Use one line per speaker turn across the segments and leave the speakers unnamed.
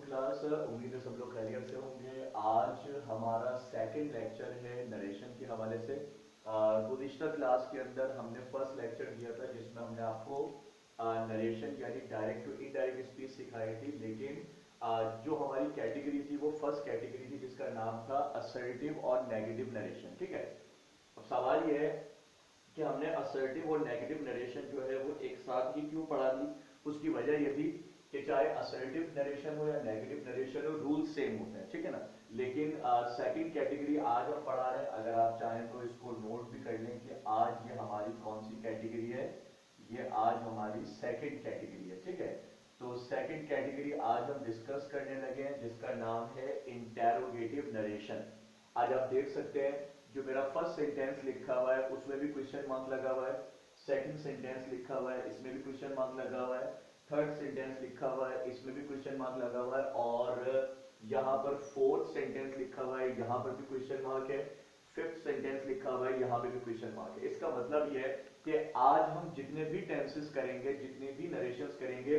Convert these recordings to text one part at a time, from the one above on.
Class. उम्मीद है सब लोग खैरियत से होंगे। आज हमारा सेकंड लेक्चर है नरेशन के हवाले से। गुज़िश्ता क्लास के अंदर हमने फर्स्ट लेक्चर दिया था जिसमें हमने आपको नरेशन यानी डायरेक्ट टू इनडायरेक्ट स्पीच सिखाई थी, लेकिन जो हमारी कैटेगरी थी वो फर्स्ट कैटेगरी थी जिसका नाम था असर्टिव और नेगेटिव नरेशन। ठीक है, अब सवाल यह है कि हमने असर्टिव और नेगेटिव नरेशन जो है वो एक साथ ही क्यों पढ़ा दी। उसकी वजह यह थी कि चाहे असर्टिव नरेशन हो या नेगेटिव नरेशन हो, रूल सेम होते हैं, ठीक है ना। लेकिन सेकंड कैटेगरी आज हम पढ़ा रहे हैं। अगर आप चाहें तो इसको नोट भी कर लें कि आज ये हमारी कौन सी कैटेगरी है। ये आज हमारी सेकंड कैटेगरी है, ठीक है। तो सेकंड कैटेगरी आज हम डिस्कस करने लगे हैं जिसका नाम है इंटेरोगेटिव नरेशन। आज आप देख सकते हैं जो मेरा फर्स्ट सेंटेंस लिखा हुआ है उसमें भी क्वेश्चन मार्क लगा हुआ है, सेकंड सेंटेंस लिखा हुआ है इसमें भी क्वेश्चन मार्क लगा हुआ है, थर्ड सेंटेंस लिखा हुआ है इसमें भी क्वेश्चन मार्क लगा हुआ है, और यहाँ पर फोर्थ सेंटेंस लिखा हुआ है यहाँ पर भी क्वेश्चन मार्क है, फिफ्थ सेंटेंस लिखा हुआ है यहाँ पे भी क्वेश्चन मार्क है। इसका मतलब यह है कि आज हम जितने भी टेंसेस करेंगे, जितने भी नरेशंस करेंगे,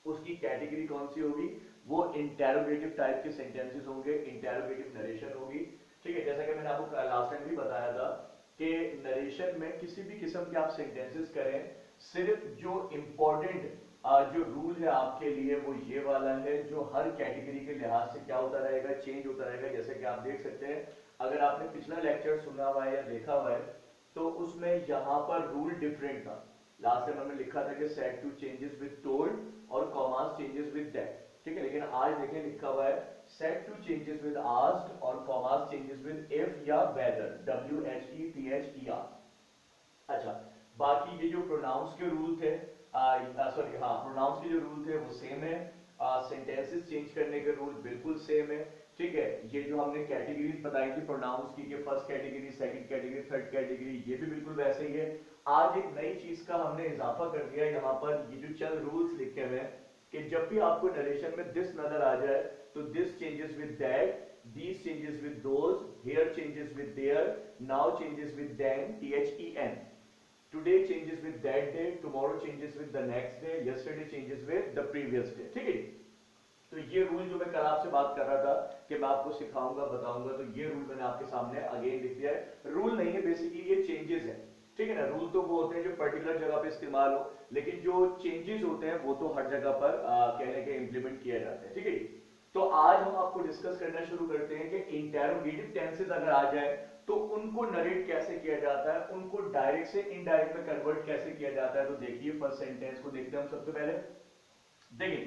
उसकी कैटेगरी कौन सी होगी, वो इंटेरोगेटिव टाइप के सेंटेंसेस होंगे, इंटेरोगेटिव नरेशन होगी। ठीक है, जैसा कि मैंने आपको लास्ट टाइम भी बताया था कि नरेशन में किसी भी किस्म के आप सेंटेंसेस करें, सिर्फ जो इंपॉर्टेंट जो रूल है आपके लिए वो ये वाला है जो हर कैटेगरी के लिहाज से क्या होता रहेगा, चेंज होता रहेगा। जैसे कि आप देख सकते हैं, अगर आपने पिछला लेक्चर सुना हुआ है या देखा हुआ है तो उसमें यहाँ पर रूल डिफरेंट था। लास्ट टाइम हमने लिखा था कि said to changes with told और कॉमास चेंजेस विद दैट, ठीक है। लेकिन आज देखें लिखा हुआ है said to changes with asked और कॉमास चेंजेस विद इफ या वेदर, WHETHER। अच्छा, बाकी ये जो प्रोनाउंस के रूल थे, सॉरी हाँ, प्रोनाउंस के जो रूल थे वो सेम है, सेंटेंसेस चेंज करने के रूल बिल्कुल सेम है, ठीक है। ये जो हमने कैटेगरीज बताई थी प्रोनाउंस की, first category, second category, third category, ये भी बिल्कुल वैसे ही है। आज एक नई चीज का हमने इजाफा कर दिया है, यहाँ पर ये जो चंद रूल्स लिखे हुए हैं कि जब भी आपको नरेशन में दिस नजर आ जाए तो this changes with that, these changes with those, here changes with there, now changes with then, THEN, today changes with that day, tomorrow changes with the next day, yesterday changes with the previous day, ठीक है। तो ये rule जो मैं कल आपसे बात कर रहा था कि मैं आपको सिखाऊंगा बताऊंगा, तो ये रूल मैंने आपके सामने अगेन लिख दिया है। रूल नहीं है, बेसिकली ये चेंजेस है, ठीक है ना। रूल तो वो होते हैं जो पर्टिकुलर जगह पे इस्तेमाल हो, लेकिन जो चेंजेस होते हैं वो तो हर जगह पर कहने के इंप्लीमेंट किया जाता है, ठीक है। तो आज हम आपको डिस्कस करना शुरू करते हैं कि इंटेरोगेटिव टेंसेस अगर आ जाए तो उनको नरेट कैसे किया जाता है, उनको डायरेक्ट से इनडायरेक्ट में कन्वर्ट कैसे किया जाता है। तो देखिए फर्स्ट सेंटेंस को देखते हैं हम सबसे पहले। देखिए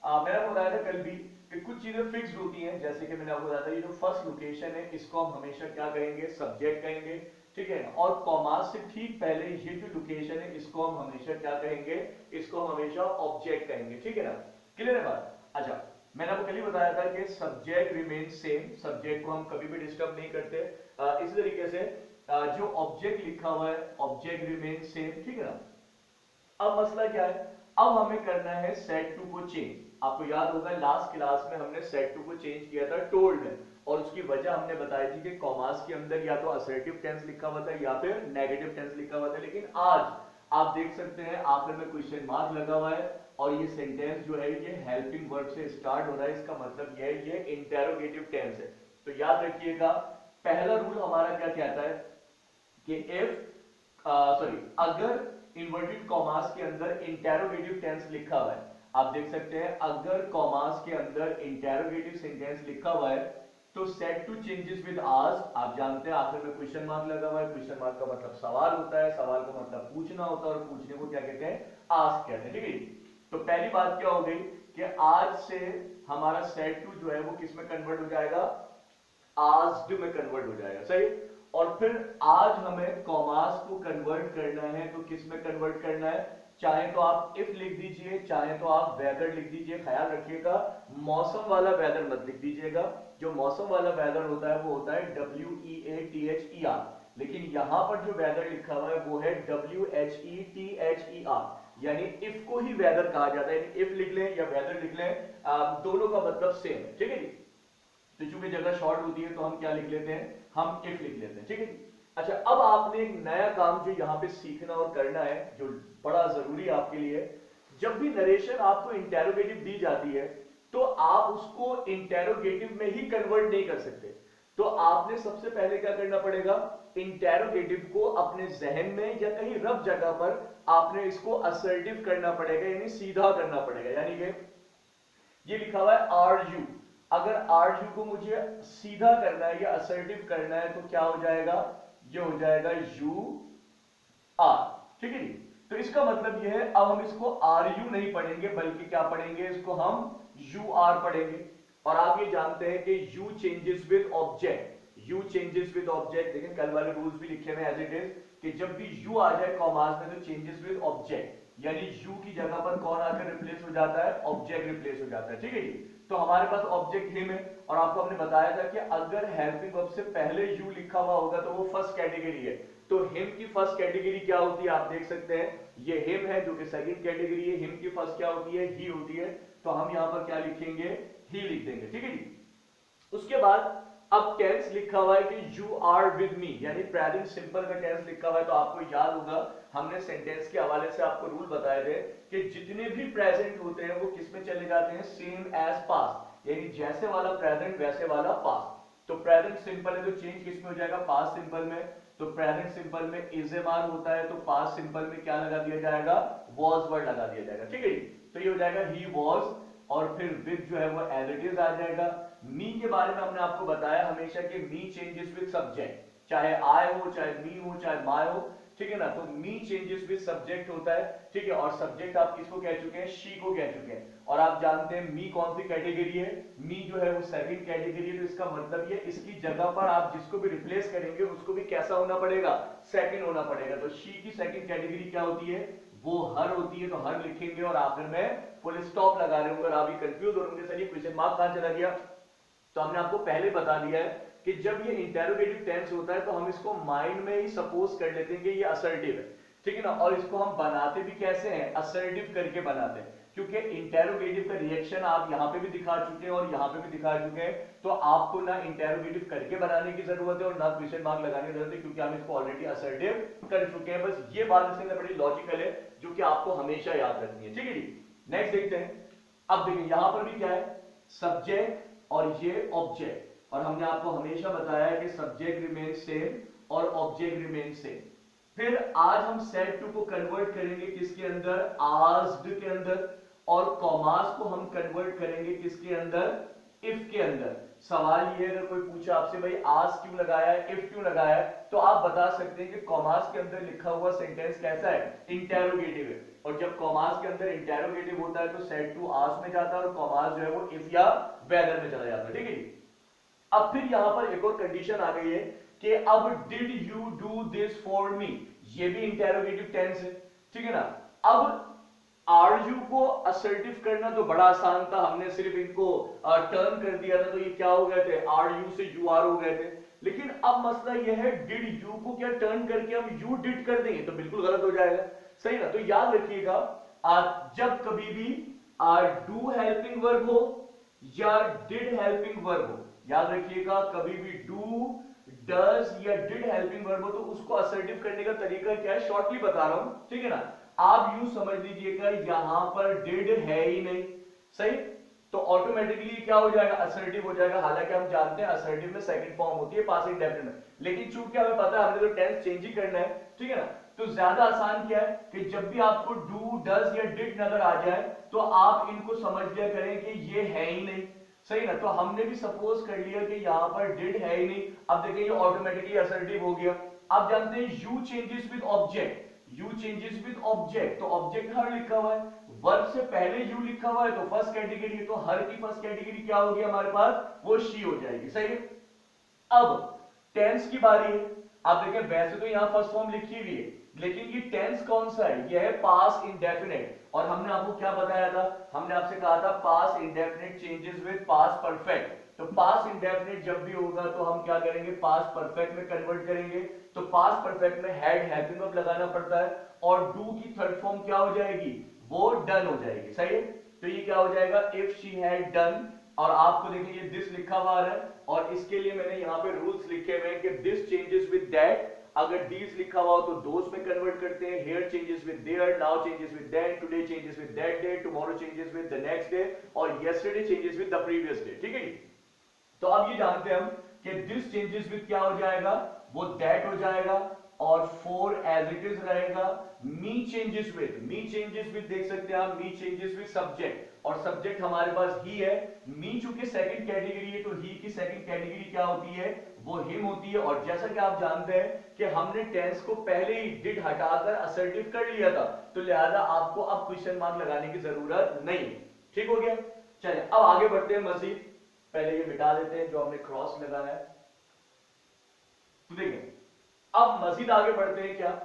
मैंने आपको बताया था कल भी कि कुछ चीजें फिक्स्ड होती हैं, जैसे कि मैंने आपको बताया था ये जो फर्स्ट लोकेशन है इसको हम हमेशा क्या कहेंगे, सब्जेक्ट कहेंगे, ठीक है। और कॉमास से ठीक पहले ये जो लोकेशन है इसको हम हमेशा क्या कहेंगे, इसको हम हमेशा ऑब्जेक्ट कहेंगे, ठीक है ना। क्लियर है बात। अच्छा, मैंने आपको कल ही बताया था कि सब्जेक्ट रिमेन सेम, सब्जेक्ट को हम कभी भी डिस्टर्ब नहीं करते। इसी तरीके से जो ऑब्जेक्ट लिखा हुआ है ऑब्जेक्ट रिमेन सेम, ठीक है ना। अब मसला क्या है, अब हमें करना है सेट टू को चेंज। आपको याद होगा लास्ट क्लास में हमने सेट टू को चेंज किया था टोल्ड में, और उसकी वजह हमने बताई थी कि कॉमास के अंदर या तो असर्टिव टेंस लिखा हुआ था या फिर नेगेटिव टेंस लिखा हुआ था। लेकिन आज आप देख सकते हैं आखिर में क्वेश्चन मार्क लगा हुआ है और ये सेंटेंस जो है ये हेल्पिंग वर्ब से स्टार्ट हो रहा है। इसका मतलब ये है ये इंटेरोगेटिव टेंस है। तो याद रखिएगा पहला रूल हमारा क्या कहता है कि इफ अगर इन्वर्टेड कॉमास के अंदर इंटेरोगेटिव टेंस लिखा हुआ है, आप देख सकते हैं अगर कॉमास के अंदर इंटेरोगेटिव सेंटेंस लिखा हुआ है तो said to changes with ask, आप जानते हैं आखिर में क्वेश्चन मार्क लगा हुआ है। क्वेश्चन मार्क का मतलब सवाल होता है, सवाल का मतलब पूछना होता है और पूछने को क्या कहते हैं, आस्क कहते हैं, ठीक है। तो पहली बात क्या हो गई कि आज से हमारा सेट टू जो है वो किस में कन्वर्ट हो जाएगा, आस्क्ड में कन्वर्ट हो जाएगा, सही। और फिर आज हमें कॉमास को कन्वर्ट करना है तो किस में कन्वर्ट करना है, चाहे तो आप इफ लिख दीजिए चाहे तो आप वेदर लिख दीजिए। ख्याल रखिएगा मौसम वाला वेदर मत लिख दीजिएगा, जो मौसम वाला वेदर होता है वो होता है WEATHER, लेकिन यहां पर जो वेदर लिखा हुआ है वो है WHETHER, यानी इफ को ही वेदर कहा जाता है। इफ लिख लें या वेदर लिख लें, दोनों का मतलब सेम है, ठीक है जी। तो चूंकि जगह शॉर्ट होती है तो हम क्या लिख लेते हैं, हम इफ लिख लेते हैं, ठीक है। अच्छा, अब आपने एक नया काम जो यहां पे सीखना और करना है जो बड़ा जरूरी है आपके लिए, जब भी नरेशन आपको इंटेरोगेटिव दी जाती है तो आप उसको इंटेरोगेटिव में ही कन्वर्ट नहीं कर सकते। तो आपने सबसे पहले क्या करना पड़ेगा, इंटेरोगेटिव को अपने जहन में या कहीं रफ जगह पर आपने इसको असर्टिव करना पड़ेगा, यानी सीधा करना पड़ेगा। यानी कि ये लिखा हुआ है आर यू, अगर आर यू को मुझे सीधा करना है या असर्टिव करना है तो क्या हो जाएगा, ये हो जाएगा यू आर। ठीक है जी। तो इसका मतलब यह है, अब हम इसको आर यू नहीं पढ़ेंगे बल्कि क्या पढ़ेंगे, इसको हम यू आर पढ़ेंगे। और आप ये जानते हैं कि you changes with object, you changes with object, लेकिन कल वाले रूल्स भी लिखे हुए एज इट इज कि जब भी यू आ जाए कॉमास में तो चेंजेस विद ऑब्जेक्ट, यानी यू की जगह पर कौन आकर रिप्लेस हो जाता है, ऑब्जेक्ट रिप्लेस हो जाता है। ठीक है जी। तो हमारे पास ऑब्जेक्ट हिम है और आपको हमने बताया था कि अगर हेल्पिंग वर्ब से पहले यू लिखा हुआ होगा तो वो फर्स्ट कैटेगरी है। तो हिम की फर्स्ट कैटेगरी क्या होती है, आप देख सकते हैं ये हिम है जो कि सेकंड कैटेगरी है। हिम की फर्स्ट क्या होती है, ही होती है। तो हम यहां पर क्या लिखेंगे, ही लिख देंगे। ठीक है जी। उसके बाद अब टेंस लिखा हुआ है कि यू आर विद मी, यानी प्रेजेंट सिंपल का टेंस लिखा हुआ है। तो आपको याद होगा हमने सेंटेंस के हवाले से आपको रूल बताए थे कि जितने भी प्रेजेंट होते हैं वो किस में चले जाते हैं, सेम एज पास्ट, यानी जैसे वाला प्रेजेंट वैसे वाला पास्ट। तो प्रेजेंट सिंपल है तो चेंज किस में हो जाएगा, पास्ट सिंपल में। तो प्रेजेंट सिंपल में इज ए मान होता है तो पास्ट सिंपल में क्या लगा दिया जाएगा, वॉज वर्ड लगा दिया जाएगा। ठीक है जी। तो ये हो जाएगा ही वॉज और फिर विद जो है वो एज इट इज आ जाएगा। मी के बारे में हमने आपको बताया हमेशा कि मी चेंजेस विद सब्जेक्ट, चाहे आई हो चाहे मी हो चाहे माय हो। ठीक है ना। तो मी चेंजेस विद सब्जेक्ट होता है। ठीक है। और सब्जेक्ट आप किसको कह चुके हैं, शी को कह चुके हैं। और आप जानते हैं मी कौन सी कैटेगरी है, मी जो है वो सेकंड कैटेगरी है। तो इसका मतलब ये इसकी जगह पर आप जिसको भी रिप्लेस करेंगे उसको भी कैसा होना पड़ेगा, सेकंड होना पड़ेगा। तो शी की सेकंड कैटेगरी क्या होती है, वो हर होती है। तो हर लिखेंगे और आखिर में फुल स्टॉप लगा रहे होंगे और आप भी कंफ्यूज हो रहे होंगे, क्वेश्चन मार्क कहां चला गया। तो हमने आपको पहले बता दिया है कि जब ये इंटेरोगेटिव टेंस होता है तो हम इसको माइंड में ही सपोज कर लेते हैं कि ये असर्टिव है। ठीक है ना। और इसको हम बनाते भी कैसे हैं, असर्टिव करके बनाते हैं, क्योंकि इंटेरोगेटिव का रिएक्शन आप यहां पे भी दिखा चुके हैं और यहां पे भी दिखा चुके हैं। तो आपको ना इंटेरोगेटिव करके बनाने की जरूरत है और ना क्वेश्चन मार्क लगाने की जरूरत है, क्योंकि हम इसको ऑलरेडी असर्टिव कर चुके हैं। बस ये बात इसमें बड़ी लॉजिकल है जो कि आपको हमेशा याद रखनी है। ठीक है जी। नेक्स्ट देखते हैं। अब देखिए यहां पर भी क्या है, सब्जेक्ट और ये ऑब्जेक्ट। और हमने आपको हमेशा बताया है कि सब्जेक्ट रिमेन सेम और ऑब्जेक्ट रिमेन सेम। फिर आज हम सेड टू को कन्वर्ट करेंगे किसके अंदर, आस्क्ड के अंदर। और कॉमास को हम कन्वर्ट करेंगे किसके अंदर, इफ के अंदर। सवाल ये अगर कोई पूछे आपसे भाई आस्क क्यों लगाया है, इफ क्यों लगाया है, तो आप बता सकते हैं कि कॉमास के अंदर लिखा हुआ सेंटेंस कैसा है, इंटेरोगेटिव है। और जब कॉमास के अंदर इंटेरोगेटिव होता है तो सेड टू आस्क में जाता है और कॉमास जो है वो इफ या वेदर में चला जाता है। ठीक है। अब फिर यहां पर एक और कंडीशन आ गई है कि अब did you do this for me, ये भी इंटेरोगेटिव टेंस है। ठीक है ना। अब आर यू को असर्टिव करना तो बड़ा आसान था, हमने सिर्फ इनको टर्न कर दिया था तो ये क्या हो गए थे, आर यू से यू आर हो गए थे। लेकिन अब मसला यह है डिड यू को क्या टर्न करके हम यू डिड कर देंगे तो बिल्कुल गलत हो जाएगा। सही ना। तो याद रखिएगा जब कभी भी डू हेल्पिंग वर्ब हो या डिड हेल्पिंग वर्ब हो, याद रखिएगा कभी भी डू डज या डिड हेल्पिंग वर्ब हो तो उसको असर्टिव करने का तरीका क्या है, शॉर्टली बता रहा हूं। ठीक है ना। आप यूं समझ लीजिएगा यहां पर डिड है ही नहीं, सही, तो ऑटोमेटिकली क्या हो जाएगा, असर्टिव हो जाएगा। हालांकि हम जानते हैं असर्टिव में सेकंड फॉर्म होती है पास्ट इंडेफिनिट में, लेकिन चूंकि हमें पता है हमने तो टेंस चेंज ही करना है। ठीक है ना। तो ज्यादा आसान क्या है कि जब भी आपको डू डज या डिड नजर आ जाए तो आप इनको समझ लिया करें कि ये है ही नहीं। सही ना। तो हमने भी सपोज कर लिया कि यहां पर डिड है ही नहीं। अब देखिए ये ऑटोमेटिकली असर्टिव हो गया। आप जानते हैं you changes with object, you changes with object, तो ऑब्जेक्ट हर लिखा हुआ है, वर्ब से पहले यू लिखा हुआ है तो फर्स्ट कैटेगरी है, तो हर की फर्स्ट कैटेगरी क्या होगी हमारे पास, वो शी हो जाएगी। सही है। अब टेंस की बारी है। आप देखें वैसे तो यहां फर्स्ट फॉर्म लिखी हुई है लेकिन ये टेंस कौन सा है, ये है पास्ट इंडेफिनिट। और हमने आपको क्या बताया था, हमने आपसे कहा था past indefinite changes with past perfect. तो पास्ट इंडेफिनिट जब भी होगा तो हम क्या करेंगे, पास्ट परफेक्ट में कन्वर्ट करेंगे। तो पास्ट परफेक्ट में हैड हेल्पिंग वर्ब लगाना पड़ता है और डू की थर्ड फॉर्म क्या हो जाएगी, वो डन हो जाएगी। सही है। तो ये क्या हो जाएगा, इफ शी हैड डन। और आपको देखिए दिस लिखा हुआ है और इसके लिए मैंने यहां पे रूल्स लिखे हुए हैं कि दिस चेंजेस विद दैट अगर these लिखा हुआ हो तो those में कन्वर्ट करते हैं, here changes with there, now changes with then, today changes with that day, tomorrow changes with the next day और yesterday changes with the previous day। ठीक है जी। तो अब ये जानते हैं हम कि this changes with क्या हो जाएगा, वो that हो जाएगा और for as it is रहेगा। me changes with देख सकते हैं आप, me changes with subject और सब्जेक्ट हमारे पास ही है। मी चूंकि सेकंड कैटेगरी है तो ही की सेकंड कैटेगरी क्या होती है, वो हिम होती है। और जैसा कि आप जानते हैं कि हमने टेंस को पहले ही डिड हटाकर असर्टिव कर लिया था, तो लिहाजा आपको अब क्वेश्चन मार्क लगाने की जरूरत नहीं। ठीक हो गया। चलिए अब आगे बढ़ते हैं मजीद। पहले ये मिटा देते हैं जो हमने क्रॉस लगाया है। तो देखिए अब मजीद आगे बढ़ते हैं। क्या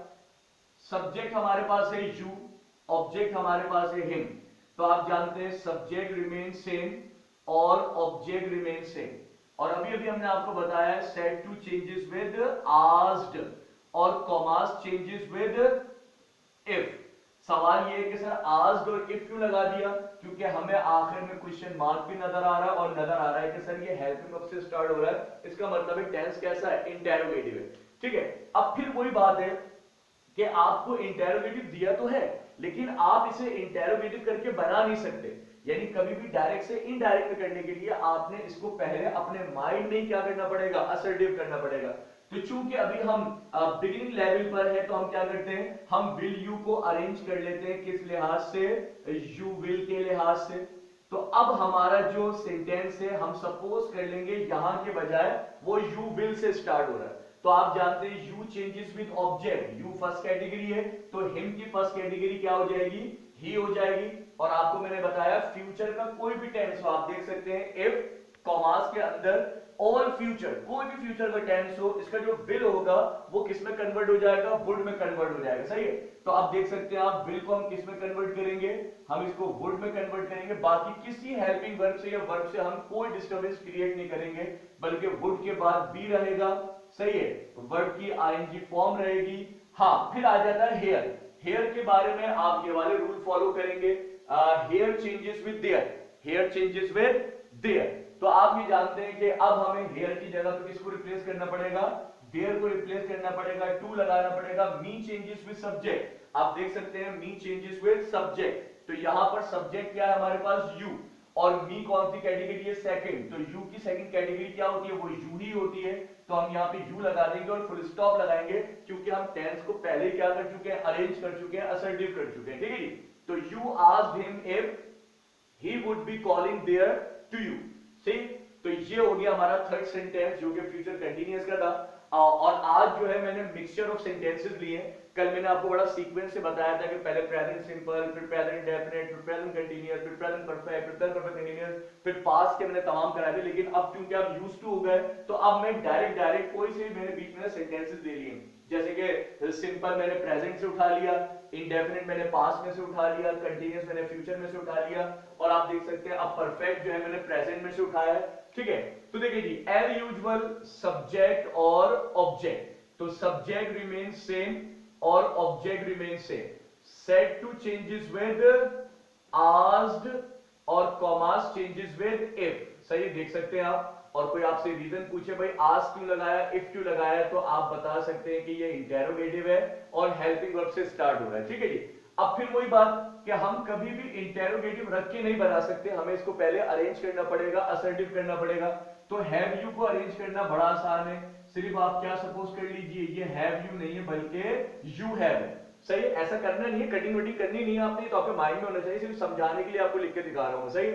सब्जेक्ट हमारे पास है यू, ऑब्जेक्ट हमारे पास है हिम। तो आप जानते हैं सब्जेक्ट रिमेन सेम और ऑब्जेक्ट रिमेन सेम। और अभी अभी हमने आपको बताया said to changes with asked और कॉमास चेंजेस विद इफ। सवाल ये है कि सर आस्क्ड और इफ क्यों लगा दिया, क्योंकि हमें आखिर में क्वेश्चन मार्क भी नजर आ रहा है और नजर आ रहा है कि सर ये हेल्पिंग वर्ब से स्टार्ट हो रहा है, इसका मतलब है टेंस कैसा है, इंटेरोगेटिव है। ठीक है। अब फिर वही बात है कि आपको इंटेरोगेटिव दिया तो है लेकिन आप इसे इंटेरोगेटिव करके बना नहीं सकते, यानी कभी भी डायरेक्ट से इनडायरेक्ट में करने के लिए आपने इसको पहले अपने माइंड में क्या करना पड़ेगा, असर्टिव करना पड़ेगा। तो चूंकि अभी हम बिगिनिंग लेवल पर है तो हम क्या करते हैं, हम विल यू को अरेंज कर लेते हैं किस लिहाज से, यू विल के लिहाज से। तो अब हमारा जो सेंटेंस है हम सपोज कर लेंगे यहां के बजाय वो यू विल से स्टार्ट हो रहा है। तो आप जानते हैं you changes with object, you first category है तो हिम की फर्स्ट कैटेगरी क्या हो जाएगी, ही हो जाएगी। और आपको मैंने बताया फ्यूचर का कोई भी टेंस हो आप देख सकते हैं इफ कॉमास के अंदर ऑल फ्यूचर, कोई भी फ्यूचर का टेंस हो इसका जो विल होगा वो किस में कन्वर्ट हो जाएगा, वुड में कन्वर्ट हो जाएगा। सही है। तो आप देख सकते हैं आप विल को हम किस में कन्वर्ट करेंगे, हम इसको वुड में कन्वर्ट करेंगे। बाकी किसी हेल्पिंग वर्ब से या वर्ब से हम कोई डिस्टर्बेंस क्रिएट नहीं करेंगे, बल्कि वुड के बाद बी रहेगा। सही है। वर्ब की आईएनजी फॉर्म रहेगी। हाँ फिर आ जाता है हेयर। हेयर के बारे में आप ये वाले रूल फॉलो करेंगे, here changes with there, here changes with there. तो आप ये जानते हैं कि अब हमें हेयर की जगह पे किसको रिप्लेस करना पड़ेगा, देयर को रिप्लेस करना पड़ेगा, टू लगाना पड़ेगा। मी चेंजेस विद सब्जेक्ट, आप देख सकते हैं मी चेंजेस विद सब्जेक्ट। तो यहां पर सब्जेक्ट क्या है हमारे पास, यू, और मी कौन सी कैटेगरी है, सेकंड। तो यू की सेकंड कैटेगरी क्या होती है, वो यू ही होती है। तो हम यहाँ पे यू लगा देंगे और फुल स्टॉप लगाएंगे क्योंकि हम टेंस को पहले क्या कर चुके हैं, अरेंज कर चुके हैं, असर्टिव कर चुके हैं। ठीक है जी। तो you asked him if he would be calling there to you. सही। तो ये हो गया हमारा थर्ड सेंटेंस जो कि फ्यूचर कंटीन्यूअस का था। और आज जो है मैंने मिक्सचर ऑफ सेंटेंसेस लिए। कल मैंने आपको बड़ा सीक्वेंस से बताया था कि पहले प्रेजेंट सिंपल, फिर प्रेजेंट डेफिनेट, फिर प्रेजेंट कंटीन्यूअस, फिर प्रेजेंट परफेक्ट, फिर प्रेजेंट परफेक्ट कंटीन्यूअस, फिर पास्ट के मैंने तमाम कराए थे। लेकिन अब क्योंकि आप यूज्ड टू हो गए तो अब मैं डायरेक्ट कोई से भी मैंने बीच में सेंटेंसेस दे लिए। जैसे कि सिंपल मैंने प्रेजेंट से उठा लिया, इंडेफिनिट मैंने पास्ट में से उठा लिया, कंटीन्यूअस मैंने फ्यूचर में से उठा लिया, और आप देख सकते हैं अब परफेक्ट जो है मैंने प्रेजेंट में से उठाया है। ठीक है। तो देखिए जी एज यूजुअल सब्जेक्ट और ऑब्जेक्ट, तो सब्जेक्ट रिमेन सेम और object remain same. Said to changes with asked और कॉमास चेंजेस विद इफ। सही देख सकते हैं आप। और कोई आपसे रीजन पूछे भाई आस्क क्यों लगाया, इफ क्यों लगाया, तो आप बता सकते हैं कि ये इंटेरोगेटिव है और हेल्पिंग वर्ब से स्टार्ट हो रहा है। ठीक है जी। अब फिर वही बात कि हम कभी भी इंटेरोगेटिव रख के नहीं बना सकते, हमें इसको पहले अरेंज करना पड़ेगा, असर्टिव करना पड़ेगा। तो हैव यू को अरेंज करना बड़ा आसान है। सिर्फ आप क्या सपोज कर लीजिए, ये हैव यू नहीं है बल्कि यू हैव है। सही। ऐसा करना नहीं है, कटिंग वटिंग करनी नहीं है आपने, तो आपके माइंड में होना चाहिए, सिर्फ समझाने के लिए आपको लिख के दिखा रहा हूं। सही।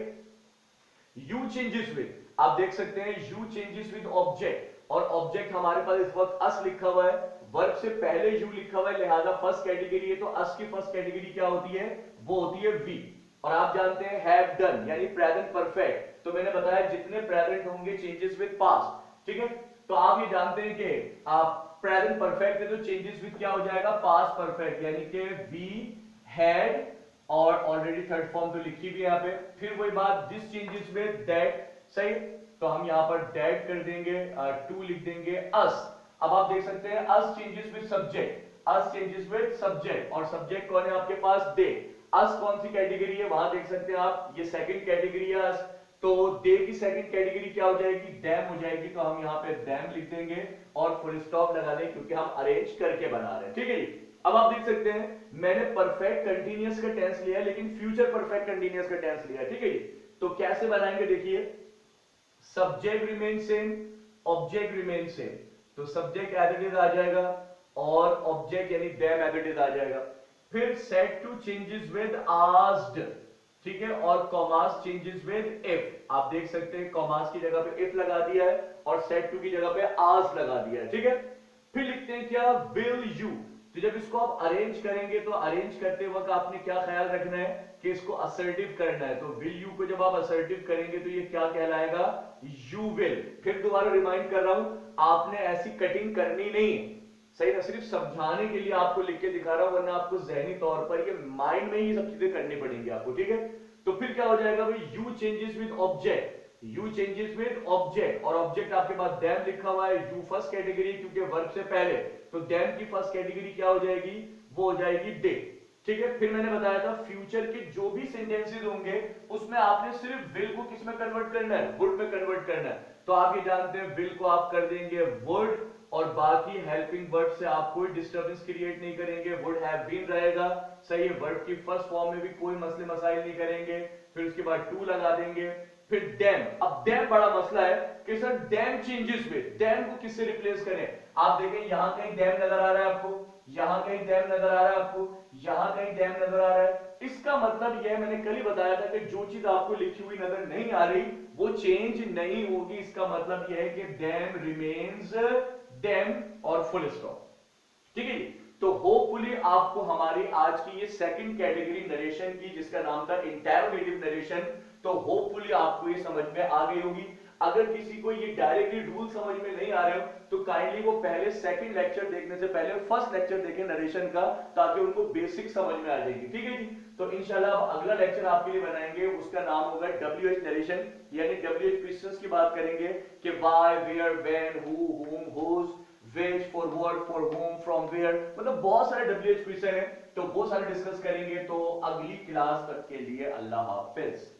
यू चेंजेस विद, आप देख सकते हैं यू चेंजेस विद ऑब्जेक्ट, और ऑब्जेक्ट हमारे पास इस वक्त अस लिखा हुआ है, वर्ब से पहले यू लिखा हुआ है, लिहाजा फर्स्ट कैटेगरी है। तो अस की फर्स्ट कैटेगरी क्या होती है, वो होती है वी। और आप जानते हैं हैव डन यानी प्रेजेंट परफेक्ट, तो मैंने बताया जितने प्रेजेंट होंगे चेंजेस विद पास्ट। ठीक है। तो आप ये जानते हैं कि आप प्रेजेंट परफेक्ट है तो चेंजेस विद क्या हो जाएगा, पास्ट परफेक्ट, यानी कि वी हैड, और ऑलरेडी थर्ड फॉर्म तो लिखी भी यहाँ पे। फिर वही बात दिस चेंजेस विद दैट। सही। तो हम यहाँ पर दैट कर देंगे, टू लिख देंगे अस। अब आप देख सकते हैं as changes with subject, as changes with subject, और सब्जेक्ट कौन है आपके पास, दे। अस कौन सी कैटेगरी है, वहां देख सकते हैं आप, ये सेकंड कैटेगरी है अस। तो दे की सेकंड कैटेगरी क्या हो जाएगी, डैम हो जाएगी, तो हम यहाँ पे डैम लिख देंगे और फुल स्टॉप लगा देंगे क्योंकि हम अरेंज करके बना रहे हैं, ठीक है जी। अब आप देख सकते हैं मैंने परफेक्ट कंटीन्यूअस का टेंस लिया है लेकिन फ्यूचर परफेक्ट कंटीन्यूअस का टेंस लिया है, ठीक है जी। तो कैसे बनाएंगे देखिए, subject remain same, object remain same, तो सब्जेक्ट एज इट इज आ जाएगा और ऑब्जेक्ट यानी डैम एज इट इज आ जाएगा। फिर said to changes with asked, ठीक है, और कॉमास चेंजेस विद इफ। आप देख सकते हैं कॉमास की जगह पे इफ लगा दिया है और सेट टू की जगह पे आस्क्ड लगा दिया है, ठीक है। फिर लिखते हैं क्या, विल यू। तो जब इसको आप अरेंज करेंगे तो अरेंज करते वक्त आपने क्या ख्याल रखना है कि इसको असर्टिव करना है, तो विल यू को जब आप असर्टिव करेंगे तो ये क्या कहलाएगा, यू विल। फिर दोबारा रिमाइंड कर रहा हूं, आपने ऐसी कटिंग करनी नहीं है, सही ना, सिर्फ समझाने के लिए आपको लिख के दिखा रहा हूं, वरना आपको जहनी तौर पर ये माइंड में ही सब चीजें करनी पड़ेंगी आपको, ठीक है। तो फिर क्या हो जाएगा भाई, you changes with object, you changes with object, और ऑब्जेक्ट आपके पास डैम लिखा हुआ है, यू फर्स्ट कैटेगरी क्योंकि वर्ब से पहले, तो डैम की फर्स्ट कैटेगरी क्या हो जाएगी, वो हो जाएगी डे, ठीक है। फिर मैंने बताया था फ्यूचर के जो भी सेंटेंसेस होंगे उसमें आपने सिर्फ विल को किस में कन्वर्ट करना है, वुड में कन्वर्ट करना है। तो आप ये जानते हैं विल को आप कर देंगे वुड और बाकी हेल्पिंग वर्ड से आप कोई डिस्टर्बेंस क्रिएट नहीं करेंगे, वुड हैव बीन रहेगा, सही है। वर्ब की फर्स्ट फॉर्म में भी कोई मसले मसाइल नहीं करेंगे, फिर उसके बाद टू लगा देंगे, फिर डैम। अब डैम बड़ा मसला है कि sir dam changes with, dam को किससे रिप्लेस करें। आप देखें यहां कहीं डैम नजर आ रहा है आपको, यहां कहीं डैम नजर आ रहा है आपको, यहां कहीं डैम नजर आ रहा है। इसका मतलब यह, मैंने कल ही बताया था कि जो चीज आपको लिखी हुई नजर नहीं आ रही वो चेंज नहीं होगी, इसका मतलब यह है कि डैम रिमेन्स डैम और फुल स्टॉप, ठीक है। तो होपफुली आपको हमारी आज की ये सेकंड कैटेगरी नरेशन की, जिसका नाम था इंटेरोगेटिव नरेशन, तो होपफुली आपको ये समझ में आ गई होगी। अगर किसी को ये डायरेक्टली रूल समझ में नहीं आ रहे हो तो काइंडली वो पहले सेकंड लेक्चर देखने से पहले फर्स्ट लेक्चर देखें नरेशन का, ताकि उनको बेसिक समझ में आ जाएगी, ठीक है जी। तो इंशाल्लाह अब अगला लेक्चर आपके लिए बनाएंगे, उसका नाम होगा WH नरेशन, यानी WH क्वेश्चंस की बात करेंगे कि व्हाई, वेयर, व्हेन, हु, हुम, whose, which, for what, for whom, from where, मतलब बहुत सारे WH क्वेश्चन है, तो वो सारे डिस्कस करेंगे। तो अगली क्लास तक के लिए अल्लाह हाफिज।